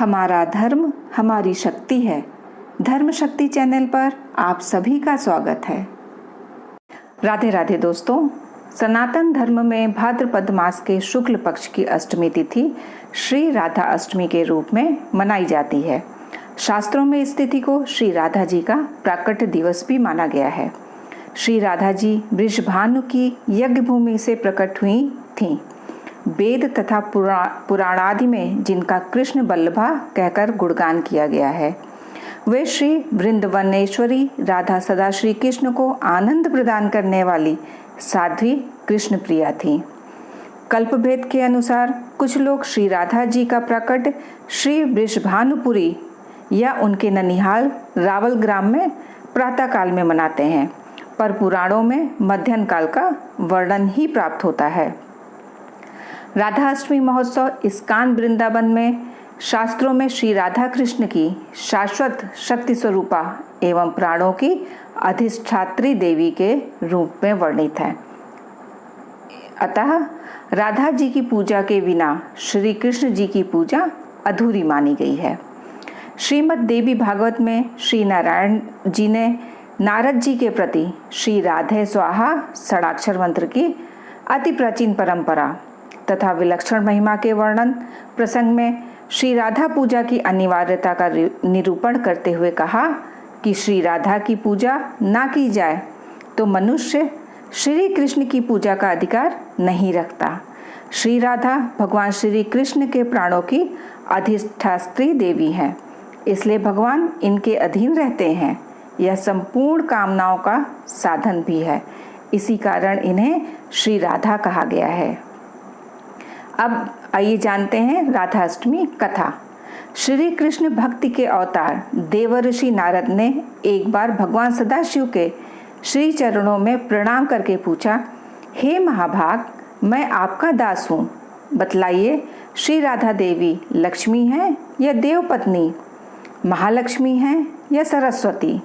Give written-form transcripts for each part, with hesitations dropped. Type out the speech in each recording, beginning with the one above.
हमारा धर्म हमारी शक्ति है। धर्म शक्ति चैनल पर आप सभी का स्वागत है। राधे राधे दोस्तों, सनातन धर्म में भाद्रपद मास के शुक्ल पक्ष की अष्टमी तिथि श्री राधा अष्टमी के रूप में मनाई जाती है। शास्त्रों में इस तिथि को श्री राधा जी का प्राकट्य दिवस भी माना गया है। श्री राधा जी वृषभानु की यज्ञ भूमि से प्रकट हुई थीं। वेद तथा पुराणादि में जिनका कृष्ण बल्लभा कहकर गुणगान किया गया है, वे श्री वृंदावनेश्वरी राधा सदा श्री कृष्ण को आनंद प्रदान करने वाली साध्वी कृष्ण प्रिया थी। कल्पभेद के अनुसार कुछ लोग श्री राधा जी का प्रकट श्री वृषभानुपुरी या उनके ननिहाल रावल ग्राम में प्रातःकाल में मनाते हैं, पर पुराणों में मध्याह्न काल का वर्णन ही प्राप्त होता है। राधा अष्टमी महोत्सव इस्कान वृंदावन में शास्त्रों में श्री राधा कृष्ण की शाश्वत शक्ति स्वरूपा एवं प्राणों की अधिष्ठात्री देवी के रूप में वर्णित है। अतः राधा जी की पूजा के बिना श्री कृष्ण जी की पूजा अधूरी मानी गई है। श्रीमद् देवी भागवत में श्री नारायण जी ने नारद जी के प्रति श्री राधे स्वाहा षडाक्षर मंत्र की अति प्राचीन परंपरा तथा विलक्षण महिमा के वर्णन प्रसंग में श्री राधा पूजा की अनिवार्यता का निरूपण करते हुए कहा कि श्री राधा की पूजा ना की जाए तो मनुष्य श्री कृष्ण की पूजा का अधिकार नहीं रखता। श्री राधा भगवान श्री कृष्ण के प्राणों की अधिष्ठात्री देवी हैं, इसलिए भगवान इनके अधीन रहते हैं। यह संपूर्ण कामनाओं का साधन भी है, इसी कारण इन्हें श्री राधा कहा गया है। अब आइए जानते हैं राधा अष्टमी कथा। श्री कृष्ण भक्ति के अवतार देवर्षि नारद ने एक बार भगवान सदाशिव के श्री चरणों में प्रणाम करके पूछा, हे महाभाग, मैं आपका दास हूँ, बतलाइए श्री राधा देवी लक्ष्मी हैं या देवपत्नी, महालक्ष्मी हैं या सरस्वती,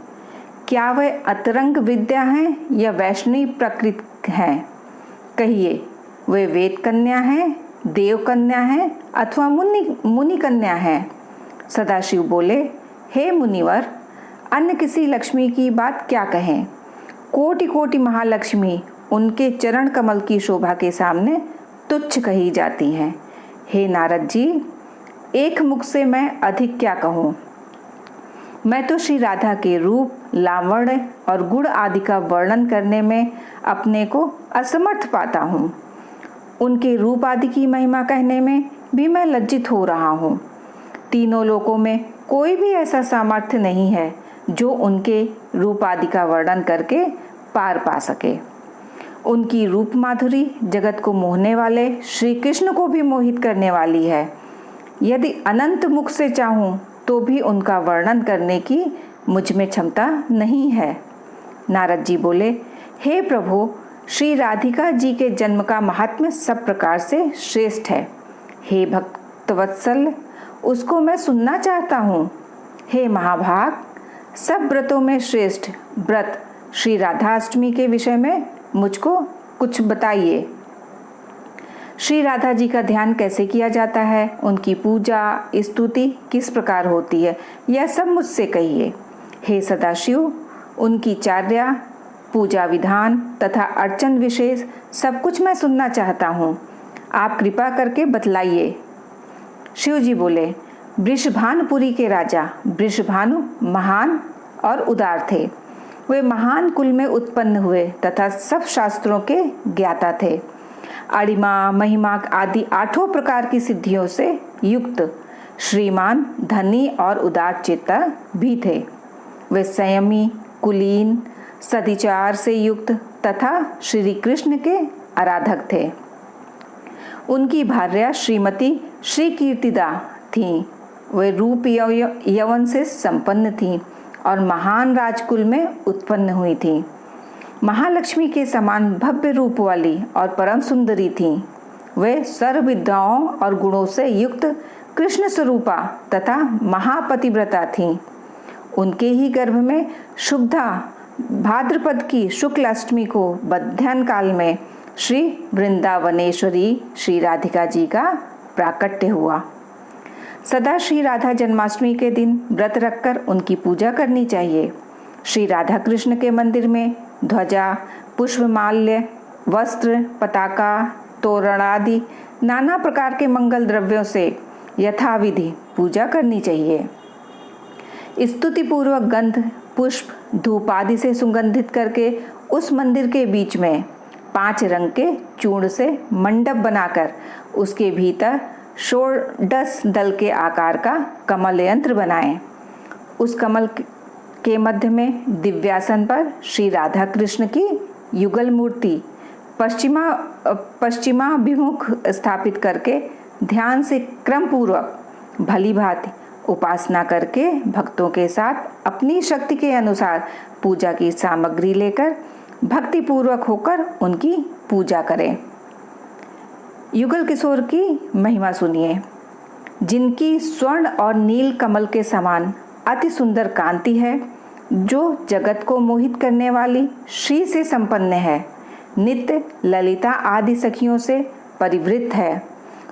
क्या वे अतरंग विद्या हैं या वैष्णवी प्रकृति हैं? कहिए, वे वेद कन्या हैं, देव कन्या है अथवा मुनि कन्या है? सदाशिव बोले, हे मुनिवर, अन्य किसी लक्ष्मी की बात क्या कहें? कोटि कोटि महालक्ष्मी उनके चरण कमल की शोभा के सामने तुच्छ कही जाती हैं। हे नारद जी, एक मुख से मैं अधिक क्या कहूँ? मैं तो श्री राधा के रूप, लावण्य और गुण आदि का वर्णन करने में अपने को असमर्थ पाता हूँ। उनके रूप आदि की महिमा कहने में भी मैं लज्जित हो रहा हूँ। तीनों लोकों में कोई भी ऐसा सामर्थ्य नहीं है जो उनके रूप आदि का वर्णन करके पार पा सके। उनकी रूप माधुरी जगत को मोहने वाले श्री कृष्ण को भी मोहित करने वाली है। यदि अनंत मुख से चाहूँ तो भी उनका वर्णन करने की मुझ में क्षमता नहीं है। नारद जी बोले, हे प्रभु, श्री राधिका जी के जन्म का महात्म्य सब प्रकार से श्रेष्ठ है। हे भक्तवत्सल, उसको मैं सुनना चाहता हूँ। हे महाभाग, सब व्रतों में श्रेष्ठ व्रत श्री राधाष्टमी के विषय में मुझको कुछ बताइए। श्री राधा जी का ध्यान कैसे किया जाता है, उनकी पूजा स्तुति किस प्रकार होती है, यह सब मुझसे कहिए। हे सदाशिव, उनकी चार्या, पूजा विधान तथा अर्चन विशेष सब कुछ मैं सुनना चाहता हूँ। आप कृपा करके बतलाइए। शिव जी बोले, वृषभानुपुरी के राजा वृषभानु महान और उदार थे। वे महान कुल में उत्पन्न हुए तथा सब शास्त्रों के ज्ञाता थे। अणिमा, महिमा आदि 8 प्रकार की सिद्धियों से युक्त श्रीमान, धनी और उदार चित्ता भी थे। वे संयमी, कुलीन, सदिचार से युक्त तथा श्री कृष्ण के आराधक थे। उनकी भार्या श्रीमती श्री कीर्तिदा थीं। वे रूप यौवन से संपन्न थीं और महान राजकुल में उत्पन्न हुई थीं। महालक्ष्मी के समान भव्य रूप वाली और परम सुंदरी थीं। वे सर्व विद्याओं और गुणों से युक्त कृष्ण स्वरूपा तथा महापतिव्रता थीं। उनके ही गर्भ में शुभदा भाद्रपद की शुक्ल अष्टमी को मध्याह्न काल में श्री वृंदावनेश्वरी श्री राधिका जी का प्राकट्य हुआ। सदा श्री राधा जन्माष्टमी के दिन व्रत रखकर उनकी पूजा करनी चाहिए। श्री राधा कृष्ण के मंदिर में ध्वजा, पुष्पमाल्य, वस्त्र, पताका, तोरण आदि नाना प्रकार के मंगल द्रव्यों से यथाविधि पूजा करनी चाहिए। स्तुति पूर्वक गंध, पुष्प, धूप आदि से सुगंधित करके उस मंदिर के बीच में 5 रंग के चूर्ण से मंडप बनाकर उसके भीतर षोडश दल के आकार का कमल यंत्र बनाएं। उस कमल के मध्य में दिव्यासन पर श्री राधा कृष्ण की युगल मूर्ति पश्चिमाभिमुख स्थापित करके ध्यान से क्रम पूर्वक भली भांति उपासना करके भक्तों के साथ अपनी शक्ति के अनुसार पूजा की सामग्री लेकर भक्ति पूर्वक होकर उनकी पूजा करें। युगल किशोर की महिमा सुनिए। जिनकी स्वर्ण और नील कमल के समान अति सुंदर कांति है, जो जगत को मोहित करने वाली श्री से संपन्न है, नित्य ललिता आदि सखियों से परिवृत है,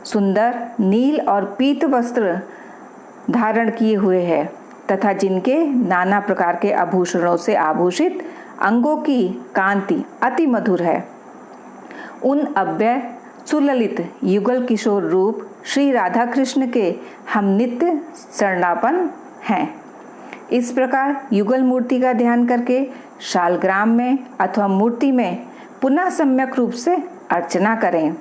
सुंदर नील और पीत वस्त्र धारण किए हुए है तथा जिनके नाना प्रकार के आभूषणों से आभूषित अंगों की कांति अति मधुर है, उन अव्यय सुललित युगल किशोर रूप श्री राधा कृष्ण के हम नित्य शरणापन्न हैं। इस प्रकार युगल मूर्ति का ध्यान करके शालग्राम में अथवा मूर्ति में पुनः सम्यक रूप से अर्चना करें।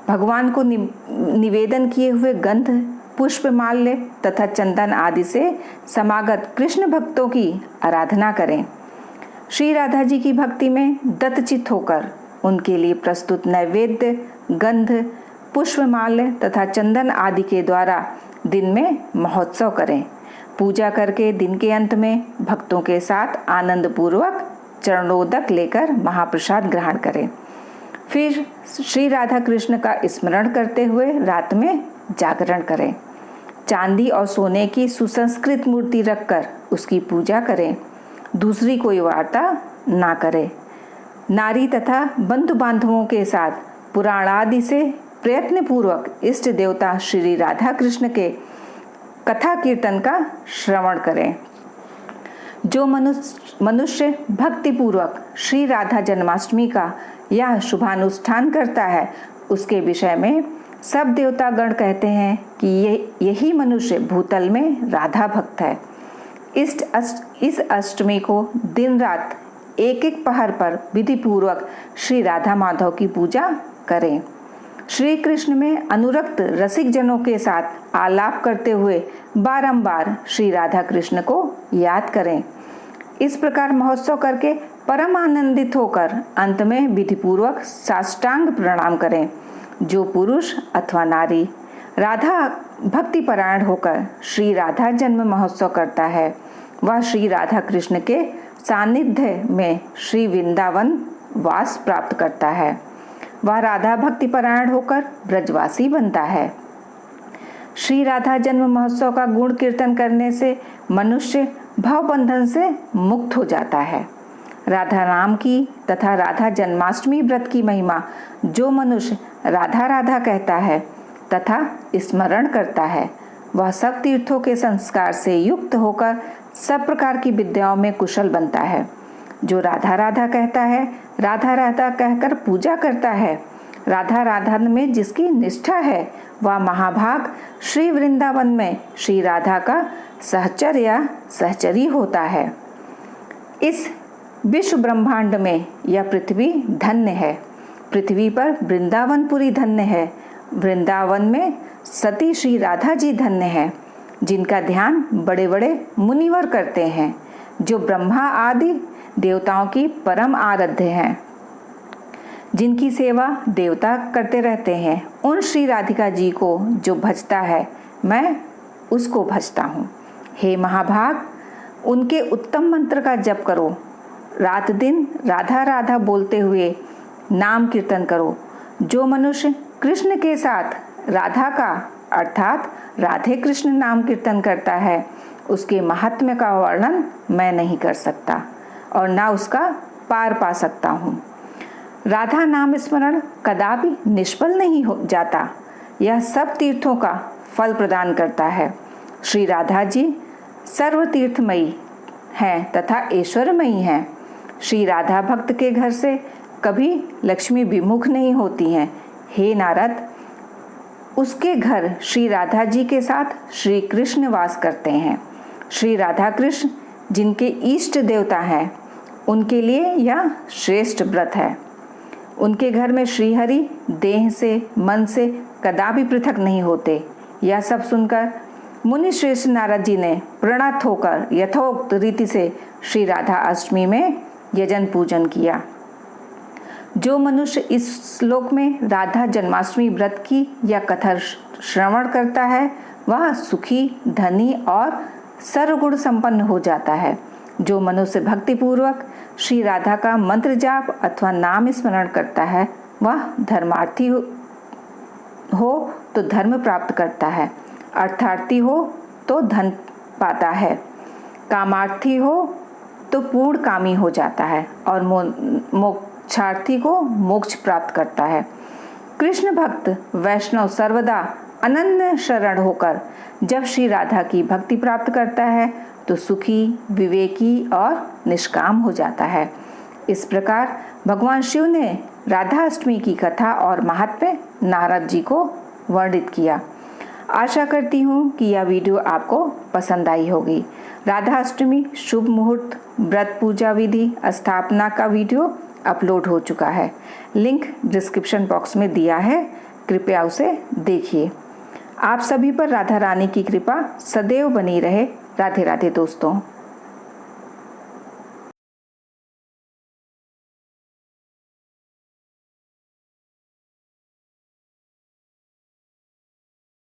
भगवान को निवेदन किए हुए गंध, पुष्पमाल्य तथा चंदन आदि से समागत कृष्ण भक्तों की आराधना करें। श्री राधा जी की भक्ति में दत्तचित्त होकर उनके लिए प्रस्तुत नैवेद्य, गंध, पुष्पमाल्य तथा चंदन आदि के द्वारा दिन में महोत्सव करें। पूजा करके दिन के अंत में भक्तों के साथ आनंद पूर्वक चरणोदक लेकर महाप्रसाद ग्रहण करें। फिर श्री राधा कृष्ण का स्मरण करते हुए रात में जागरण करें। चांदी और सोने की सुसंस्कृत मूर्ति रखकर उसकी पूजा करें। दूसरी कोई वार्ता ना करें। नारी तथा बंधु बांधवों के साथ पुराण आदि से प्रयत्न पूर्वक इष्ट देवता श्री राधा कृष्ण के कथा कीर्तन का श्रवण करें। जो मनुष्य भक्ति पूर्वक श्री राधा जन्माष्टमी का यह शुभानुष्ठान करता है, उसके विषय में सब देवता गण कहते हैं कि यही मनुष्य भूतल में राधा भक्त है। इस अष्टमी को दिन रात एक एक पहर पर विधि पूर्वक श्री राधा माधव की पूजा करें। श्री कृष्ण में अनुरक्त रसिक जनों के साथ आलाप करते हुए बारंबार श्री राधा कृष्ण को याद करें। इस प्रकार महोत्सव करके परम आनंदित होकर अंत में विधि पूर्वक साष्टांग प्रणाम करें। जो पुरुष अथवा नारी राधा भक्ति परायण होकर श्री राधा जन्म महोत्सव करता है, वह श्री राधा कृष्ण के सानिध्य में श्री वृंदावन वास प्राप्त करता है। वह राधा भक्ति परायण होकर ब्रजवासी बनता है। श्री राधा जन्म महोत्सव का गुण कीर्तन करने से मनुष्य भव बंधन से मुक्त हो जाता है। राधा नाम की तथा राधा जन्माष्टमी व्रत की महिमा जो मनुष्य राधा राधा कहता है तथा स्मरण करता है, वह सब तीर्थों के संस्कार से युक्त होकर सब प्रकार की विद्याओं में कुशल बनता है। जो राधा राधा कहता है, राधा राधा कहकर पूजा करता है, राधा राधा में जिसकी निष्ठा है, वह महाभाग श्री वृंदावन में श्री राधा का सहचर या सहचरी होता है। इस विश्व ब्रह्मांड में यह पृथ्वी धन्य है। पृथ्वी पर वृंदावनपुरी धन्य है। वृंदावन में सती श्री राधा जी धन्य है, जिनका ध्यान बड़े बड़े मुनिवर करते हैं, जो ब्रह्मा आदि देवताओं की परम आराध्य हैं, जिनकी सेवा देवता करते रहते हैं। उन श्री राधिका जी को जो भजता है, मैं उसको भजता हूँ। हे महाभाग, उनके उत्तम मंत्र का जप करो। रात दिन राधा राधा बोलते हुए नाम कीर्तन करो। जो मनुष्य कृष्ण के साथ राधा का अर्थात राधे कृष्ण नाम कीर्तन करता है, उसके महात्म्य का वर्णन मैं नहीं कर सकता और ना उसका पार पा सकता हूँ। राधा नाम स्मरण कदापि निष्फल नहीं हो जाता। यह सब तीर्थों का फल प्रदान करता है। श्री राधा जी सर्वतीर्थमयी हैं तथा ऐश्वर्यमयी हैं। श्री राधा भक्त के घर से कभी लक्ष्मी विमुख नहीं होती हैं। हे नारद, उसके घर श्री राधा जी के साथ श्री कृष्ण वास करते हैं। श्री राधा कृष्ण जिनके इष्ट देवता हैं, उनके लिए यह श्रेष्ठ व्रत है। उनके घर में श्रीहरि देह से, मन से कदापि पृथक नहीं होते। यह सब सुनकर मुनि श्रेष्ठ नारद जी ने प्रणत होकर यथोक्त रीति से श्री राधा अष्टमी में यजन पूजन किया। जो मनुष्य इस श्लोक में राधा जन्माष्टमी व्रत की या कथा श्रवण करता है, वह सुखी, धनी और सर्वगुण संपन्न हो जाता है। जो मनुष्य भक्तिपूर्वक श्री राधा का मंत्र जाप अथवा नाम स्मरण करता है, वह धर्मार्थी हो तो धर्म प्राप्त करता है, अर्थार्थी हो तो धन पाता है, कामार्थी हो तो पूर्ण कामी हो जाता है और मोक्षार्थी को मोक्ष प्राप्त करता है। कृष्ण भक्त वैष्णव सर्वदा अनन्य शरण होकर जब श्री राधा की भक्ति प्राप्त करता है तो सुखी, विवेकी और निष्काम हो जाता है। इस प्रकार भगवान शिव ने राधा अष्टमी की कथा और महात्म्य नारद जी को वर्णित किया। आशा करती हूँ कि यह वीडियो आपको पसंद आई होगी। राधा अष्टमी शुभ मुहूर्त, व्रत पूजा विधि, स्थापना का वीडियो अपलोड हो चुका है। लिंक डिस्क्रिप्शन बॉक्स में दिया है, कृपया उसे देखिए। आप सभी पर राधा रानी की कृपा सदैव बनी रहे। राधे राधे दोस्तों।